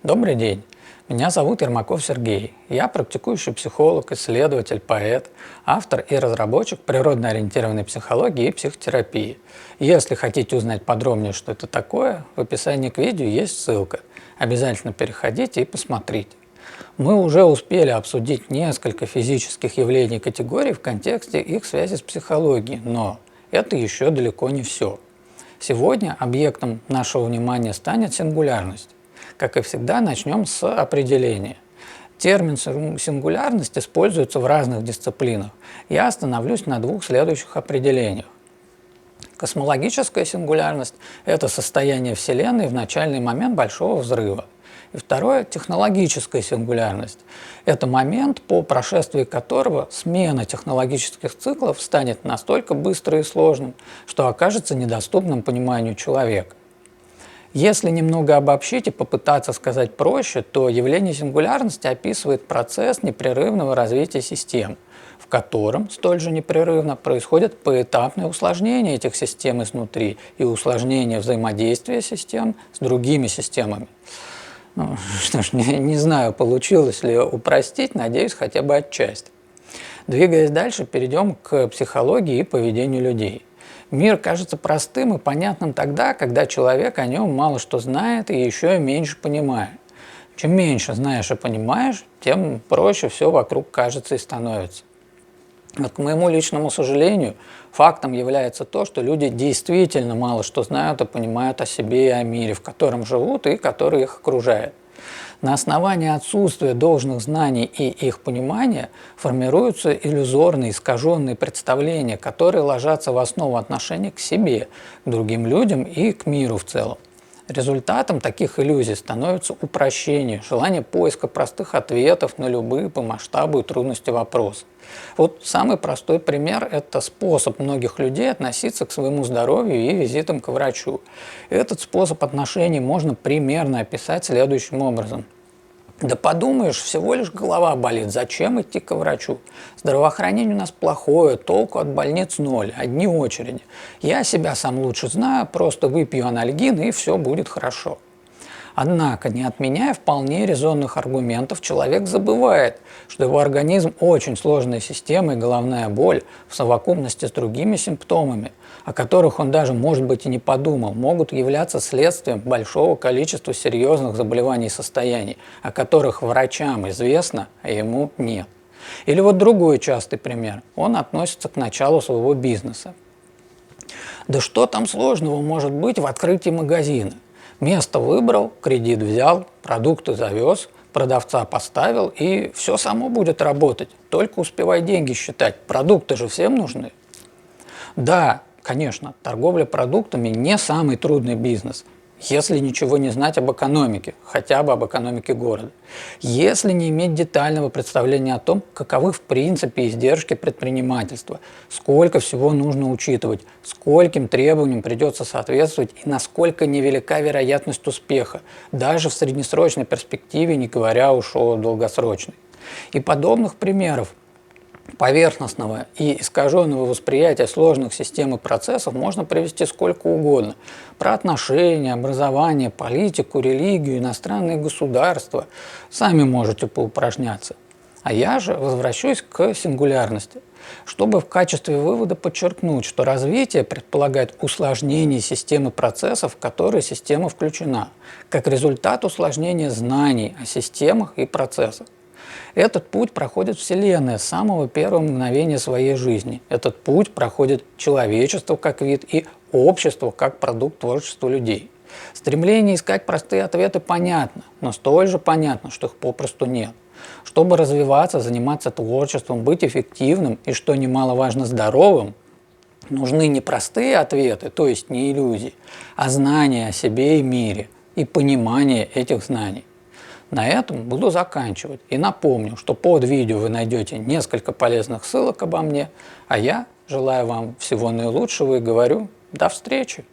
Добрый день. Меня зовут Ермаков Сергей. Я практикующий психолог, исследователь, поэт, автор и разработчик природно-ориентированной психологии и психотерапии. Если хотите узнать подробнее, что это такое, в описании к видео есть ссылка. Обязательно переходите и посмотрите. Мы уже успели обсудить несколько физических явлений и категорий в контексте их связи с психологией, но это еще далеко не все. Сегодня объектом нашего внимания станет сингулярность. Как и всегда, начнем с определения. Термин сингулярность используется в разных дисциплинах. Я остановлюсь на двух следующих определениях. Космологическая сингулярность – это состояние Вселенной в начальный момент Большого взрыва. И второе – технологическая сингулярность. Это момент, по прошествии которого смена технологических циклов станет настолько быстрым и сложным, что окажется недоступным пониманию человека. Если немного обобщить и попытаться сказать проще, то явление сингулярности описывает процесс непрерывного развития систем, в котором столь же непрерывно происходит поэтапное усложнение этих систем изнутри и усложнение взаимодействия систем с другими системами. Ну, что ж, не знаю, получилось ли упростить, надеюсь, хотя бы отчасти. Двигаясь дальше, перейдем к психологии и поведению людей. Мир кажется простым и понятным тогда, когда человек о нем мало что знает и еще и меньше понимает. Чем меньше знаешь и понимаешь, тем проще все вокруг кажется и становится. Вот, к моему личному сожалению, фактом является то, что люди действительно мало что знают и понимают о себе и о мире, в котором живут и который их окружает. На основании отсутствия должных знаний и их понимания формируются иллюзорные, искаженные представления, которые ложатся в основу отношения к себе, к другим людям и к миру в целом. Результатом таких иллюзий становится упрощение, желание поиска простых ответов на любые по масштабу и трудности вопросы. Вот самый простой пример – это способ многих людей относиться к своему здоровью и визитам к врачу. Этот способ отношений можно примерно описать следующим образом. Да подумаешь, всего лишь голова болит, зачем идти к врачу? Здравоохранение у нас плохое, толку от больниц ноль, одни очереди. Я себя сам лучше знаю, просто выпью анальгин и все будет хорошо. Однако, не отменяя вполне резонных аргументов, человек забывает, что его организм очень сложная система и головная боль в совокупности с другими симптомами, о которых он даже, может быть, и не подумал, могут являться следствием большого количества серьезных заболеваний и состояний, о которых врачам известно, а ему нет. Или вот другой частый пример. Он относится к началу своего бизнеса. Да что там сложного может быть в открытии магазина? Место выбрал, кредит взял, продукты завез, продавца поставил, и все само будет работать. Только успевай деньги считать, продукты же всем нужны. Да, конечно, торговля продуктами не самый трудный бизнес, если ничего не знать об экономике, хотя бы об экономике города. Если не иметь детального представления о том, каковы в принципе издержки предпринимательства, сколько всего нужно учитывать, скольким требованиям придется соответствовать и насколько невелика вероятность успеха, даже в среднесрочной перспективе, не говоря уж о долгосрочной. И подобных примеров поверхностного и искаженного восприятия сложных систем и процессов можно привести сколько угодно. Про отношения, образование, политику, религию, иностранные государства. Сами можете поупражняться. А я же возвращусь к сингулярности, чтобы в качестве вывода подчеркнуть, что развитие предполагает усложнение системы процессов, в которые система включена, как результат усложнения знаний о системах и процессах. Этот путь проходит Вселенная с самого первого мгновения своей жизни. Этот путь проходит человечество как вид и общество как продукт творчества людей. Стремление искать простые ответы понятно, но столь же понятно, что их попросту нет. Чтобы развиваться, заниматься творчеством, быть эффективным и, что немаловажно, здоровым, нужны не простые ответы, то есть не иллюзии, а знания о себе и мире и понимание этих знаний. На этом буду заканчивать и напомню, что под видео вы найдете несколько полезных ссылок обо мне, а я желаю вам всего наилучшего и говорю до встречи!